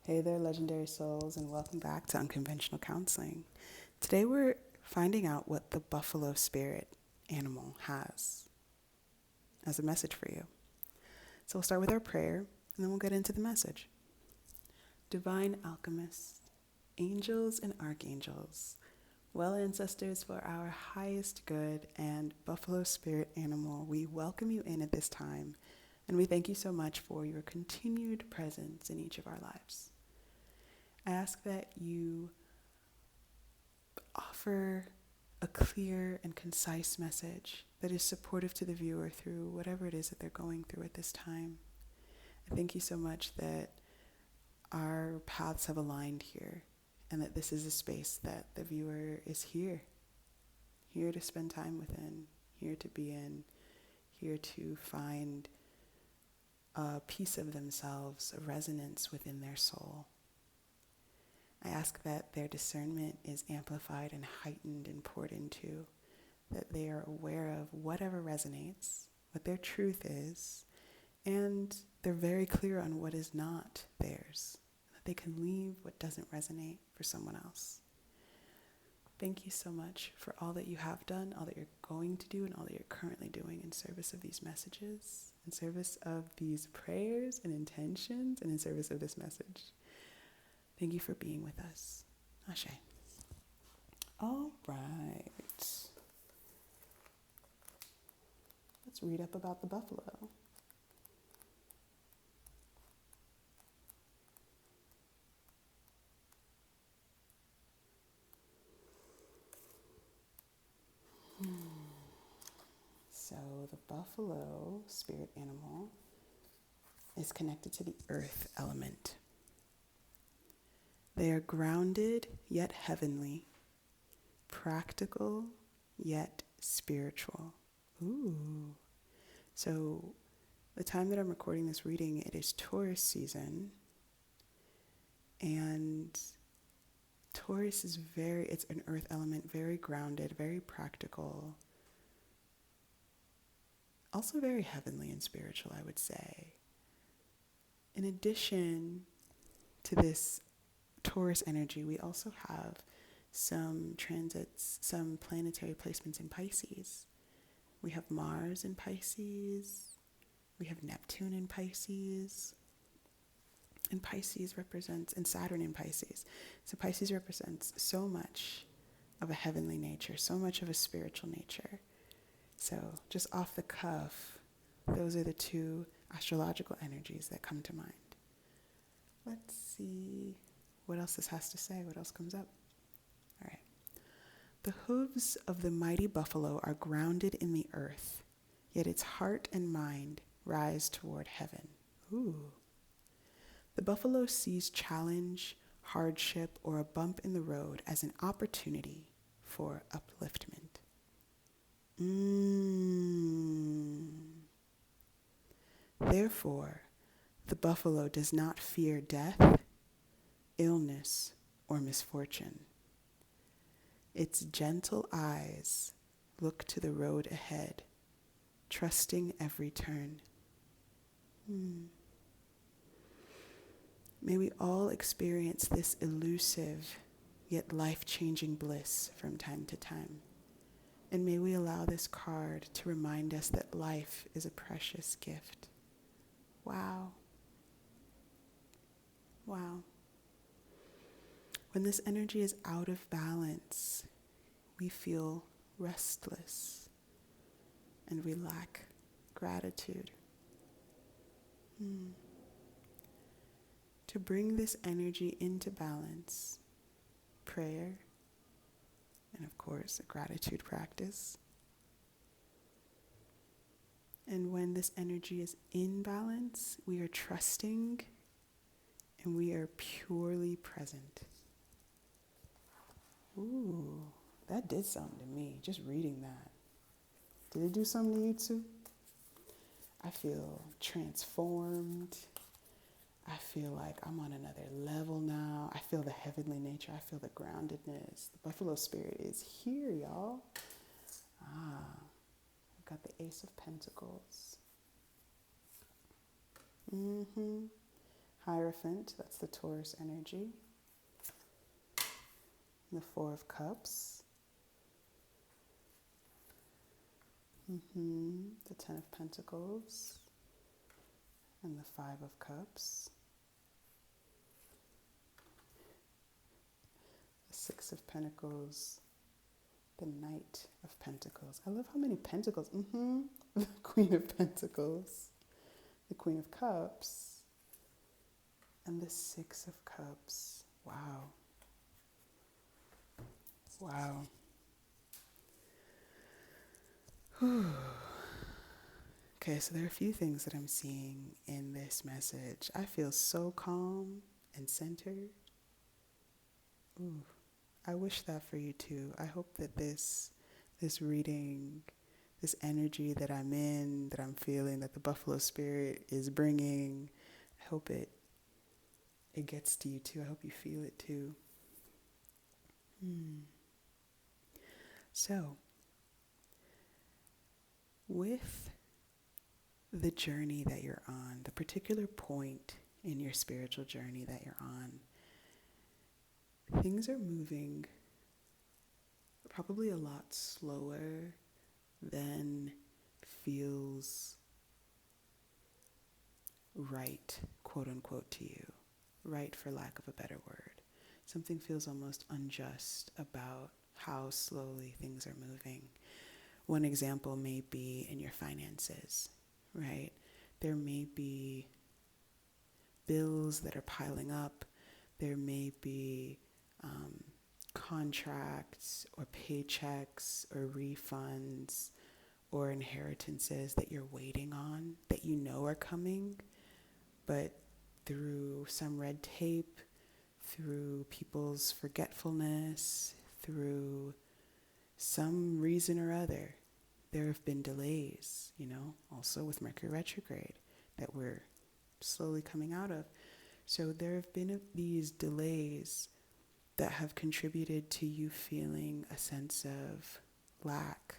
Hey there, legendary souls, and welcome back to Unconventional Counseling. Today we're finding out what the buffalo spirit animal has as a message for you. So we'll start with our prayer, and then we'll get into the message. Divine alchemists, angels and archangels, well ancestors for our highest good, and buffalo spirit animal, we welcome you in at this time, and we thank you so much for your continued presence in each of our lives. I ask that you offer a clear and concise message that is supportive to the viewer through whatever it is that they're going through at this time. I thank you so much that our paths have aligned here and that this is a space that the viewer is here to spend time within, here to be in, here to find a piece of themselves, a resonance within their soul. I ask that their discernment is amplified and heightened and poured into, that they are aware of whatever resonates, what their truth is, and they're very clear on what is not theirs, that they can leave what doesn't resonate for someone else. Thank you so much for all that you have done, all that you're going to do, and all that you're currently doing in service of these messages, in service of these prayers and intentions, and in service of this message. Thank you for being with us. Ashe. All right. Let's read up about the buffalo. So the buffalo, spirit animal, is connected to the earth element. They are grounded yet heavenly, practical yet spiritual. Ooh. So the time that I'm recording this reading, it is Taurus season. And Taurus is it's an earth element, very grounded, very practical. Also very heavenly and spiritual, I would say. In addition to this Taurus energy, we also have some transits, some planetary placements in Pisces. We have Mars in Pisces. We have Neptune in Pisces. And Pisces represents, and Saturn in Pisces. So Pisces represents so much of a heavenly nature, so much of a spiritual nature. So just off the cuff, those are the two astrological energies that come to mind. Let's see what else this has to say, what else comes up. All right. The hooves of the mighty buffalo are grounded in the earth, yet its heart and mind rise toward heaven. Ooh. The buffalo sees challenge, hardship, or a bump in the road as an opportunity for upliftment. Therefore, the buffalo does not fear death, illness, or misfortune. Its gentle eyes look to the road ahead, trusting every turn. May we all experience this elusive yet life-changing bliss from time to time. And may we allow this card to remind us that life is a precious gift. Wow. Wow. When this energy is out of balance, we feel restless and we lack gratitude. To bring this energy into balance, prayer, and of course, a gratitude practice. And when this energy is in balance, we are trusting and we are purely present. Ooh, that did something to me, just reading that. Did it do something to you too? I feel transformed. I feel like I'm on another level now. I feel the heavenly nature. I feel the groundedness. The buffalo spirit is here, y'all. We've got the Ace of Pentacles. Hierophant, that's the Taurus energy. The Four of Cups. The Ten of Pentacles. And the Five of Cups. The Six of Pentacles. The Knight of Pentacles. I love how many pentacles. The Queen of Pentacles. The Queen of Cups. And the Six of Cups. Wow. Wow. Whew. Okay, so there are a few things that I'm seeing in this message. I feel so calm and centered. Ooh, I wish that for you too. I hope that this reading, this energy that I'm in, that I'm feeling, that the Buffalo Spirit is bringing, I hope it gets to you too. I hope you feel it too. So, with the journey that you're on, the particular point in your spiritual journey that you're on, things are moving probably a lot slower than feels right, quote unquote, to you. Right, for lack of a better word. Something feels almost unjust about how slowly things are moving. One example may be in your finances, right? There may be bills that are piling up. There may be contracts or paychecks or refunds or inheritances that you're waiting on that you know are coming, but through some red tape, through people's forgetfulness, through some reason or other, there have been delays, also with Mercury retrograde that we're slowly coming out of. So there have been these delays that have contributed to you feeling a sense of lack.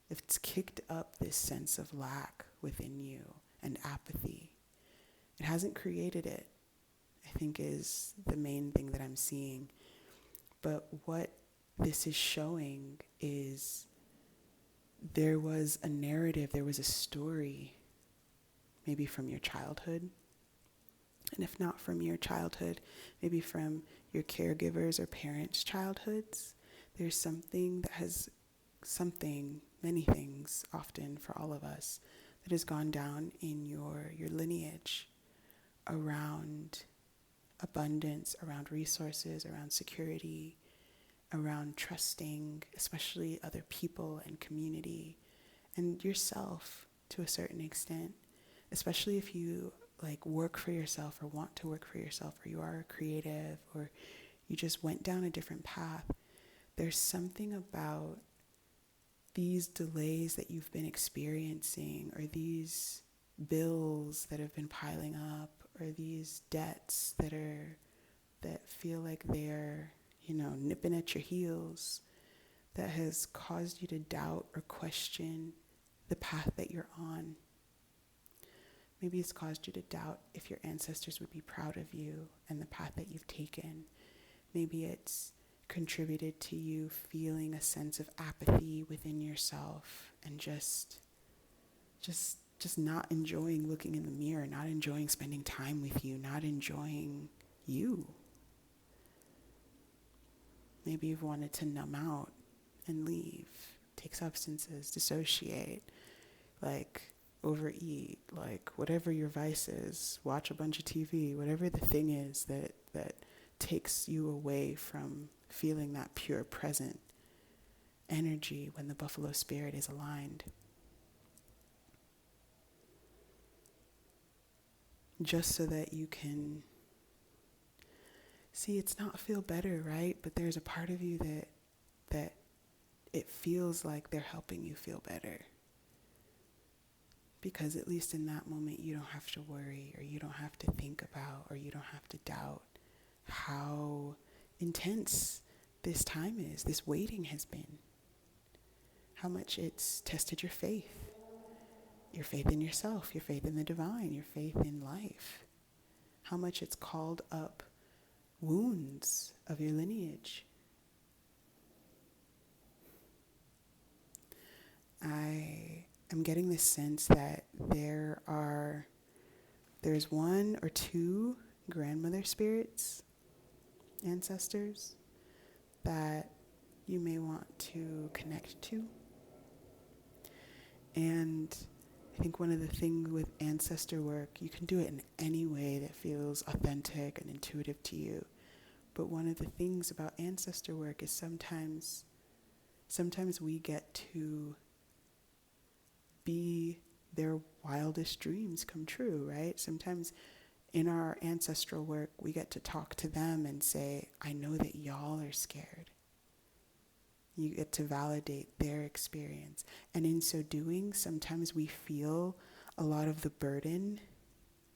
It's kicked up this sense of lack within you and apathy. It hasn't created it, I think, is the main thing that I'm seeing. But what this is showing is there was a narrative, there was a story, maybe from your childhood. And if not from your childhood, maybe from your caregivers or parents' childhoods. There's many things, often for all of us, that has gone down in your lineage around abundance, around resources, around security, around trusting, especially other people and community, and yourself to a certain extent, especially if you work for yourself or want to work for yourself, or you are a creative, or you just went down a different path. There's something about these delays that you've been experiencing, or these bills that have been piling up, or these debts that feel like they're, nipping at your heels, that has caused you to doubt or question the path that you're on. Maybe it's caused you to doubt if your ancestors would be proud of you and the path that you've taken. Maybe it's contributed to you feeling a sense of apathy within yourself and just not enjoying looking in the mirror, not enjoying spending time with you, not enjoying you. Maybe you've wanted to numb out and leave, take substances, dissociate, overeat, whatever your vice is, watch a bunch of TV, whatever the thing is that takes you away from feeling that pure present energy when the Buffalo Spirit is aligned. Just so that you can see, it's not feel better, right? But there's a part of you that it feels like they're helping you feel better. Because at least in that moment, you don't have to worry, or you don't have to think about, or you don't have to doubt how intense this time is, this waiting has been. How much it's tested your faith in yourself, your faith in the divine, your faith in life. how much it's called up wounds of your lineage. I am getting this sense that there's one or two grandmother spirits, ancestors, that you may want to connect to. And I think one of the things with ancestor work, you can do it in any way that feels authentic and intuitive to you. But one of the things about ancestor work is sometimes we get to be their wildest dreams come true, right? Sometimes in our ancestral work, we get to talk to them and say, I know that y'all are scared. You get to validate their experience. And in so doing, sometimes we feel a lot of the burden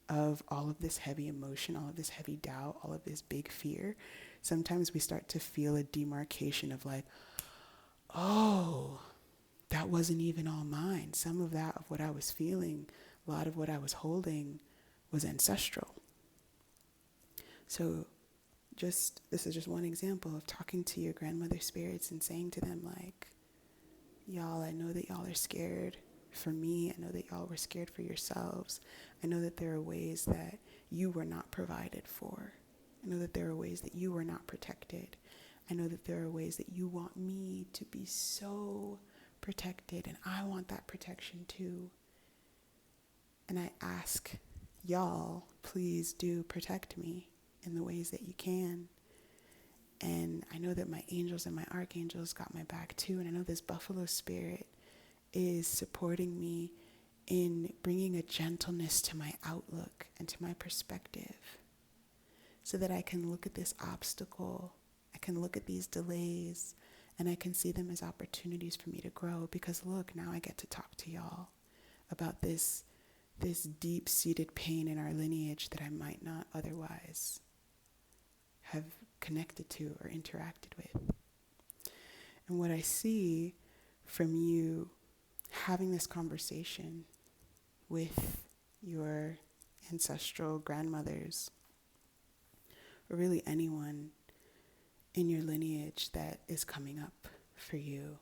of all of this heavy emotion, all of this heavy doubt, all of this big fear. Sometimes we start to feel a demarcation of like, oh, that wasn't even all mine. Some of that, of what I was feeling, a lot of what I was holding was ancestral. So this is just one example of talking to your grandmother spirits and saying to them like, y'all, I know that y'all are scared for me. I know that y'all were scared for yourselves. I know that there are ways that you were not provided for. I know that there are ways that you were not protected. I know that there are ways that you want me to be so protected, and I want that protection too. And I ask y'all, please do protect me in the ways that you can. And I know that my angels and my archangels got my back too. And I know this buffalo spirit is supporting me in bringing a gentleness to my outlook and to my perspective, so that I can look at this obstacle, I can look at these delays, and I can see them as opportunities for me to grow. Because look, now I get to talk to y'all about this deep-seated pain in our lineage that I might not otherwise have connected to or interacted with. And what I see from you having this conversation with your ancestral grandmothers, or really anyone in your lineage that is coming up for you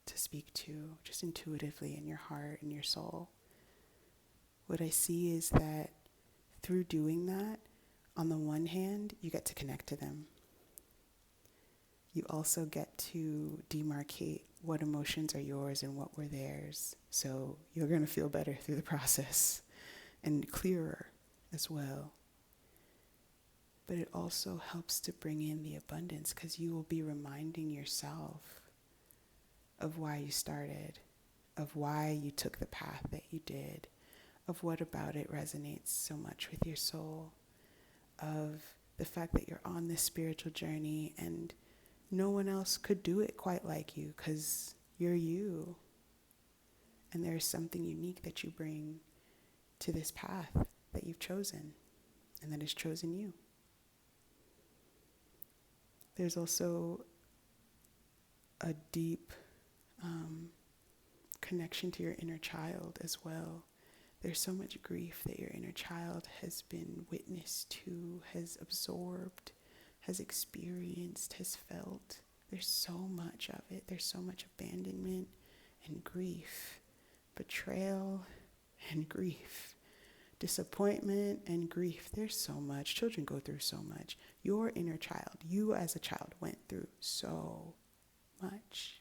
to speak to, just intuitively in your heart and your soul, what I see is that through doing that, on the one hand, you get to connect to them. You also get to demarcate what emotions are yours and what were theirs. So you're going to feel better through the process and clearer as well. But it also helps to bring in the abundance, because you will be reminding yourself of why you started, of why you took the path that you did, of what about it resonates so much with your soul, of the fact that you're on this spiritual journey and no one else could do it quite like you, because you're you. And there's something unique that you bring to this path that you've chosen and that has chosen you. There's also a deep connection to your inner child as well. There's so much grief that your inner child has been witness to, has absorbed, has experienced, has felt. There's so much of it. There's so much abandonment and grief, betrayal and grief, disappointment and grief. There's so much. Children go through so much. Your inner child, you as a child, went through so much.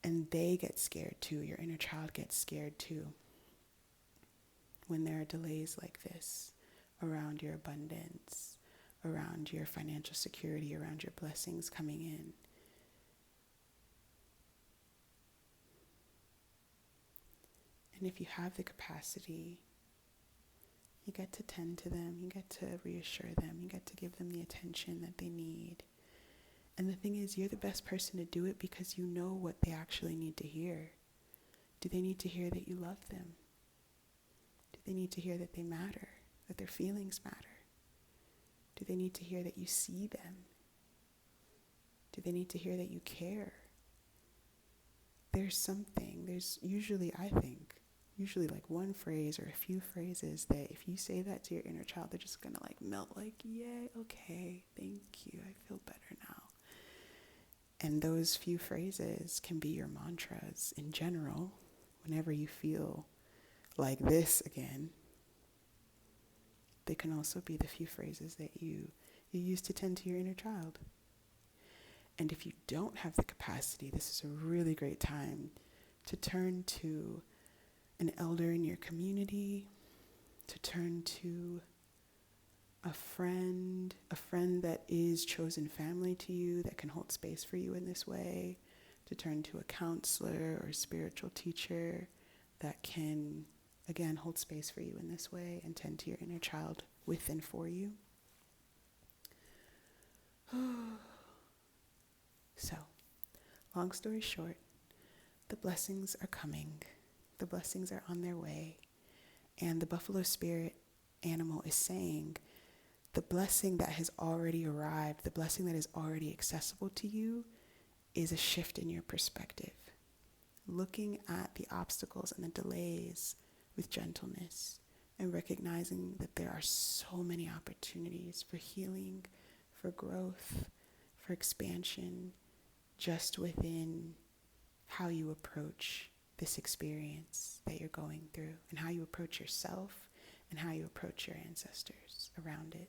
And they get scared too. Your inner child gets scared too when there are delays like this around your abundance, around your financial security, around your blessings coming in. And if you have the capacity, you get to tend to them, you get to reassure them, you get to give them the attention that they need. And the thing is, you're the best person to do it because you know what they actually need to hear. Do they need to hear that you love them? Do they need to hear that they matter, that their feelings matter? Do they need to hear that you see them? Do they need to hear that you care? There's usually, I think, usually like one phrase or a few phrases that if you say that to your inner child, they're just gonna like melt like, yay, okay, thank you, I feel better now. And those few phrases can be your mantras in general. Whenever you feel like this again, they can also be the few phrases that you use to tend to your inner child. And if you don't have the capacity, this is a really great time to turn to an elder in your community, to turn to a friend that is chosen family to you that can hold space for you in this way, to turn to a counselor or a spiritual teacher that can, again, hold space for you in this way and tend to your inner child with and for you. So, long story short, the blessings are coming. The blessings are on their way. And the buffalo spirit animal is saying, the blessing that has already arrived, the blessing that is already accessible to you, is a shift in your perspective. Looking at the obstacles and the delays with gentleness and recognizing that there are so many opportunities for healing, for growth, for expansion, just within how you approach this experience that you're going through and how you approach yourself and how you approach your ancestors around it.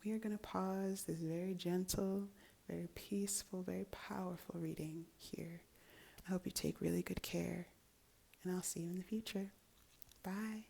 We are going to pause this very gentle, very peaceful, very powerful reading here. I hope you take really good care, and I'll see you in the future. Bye.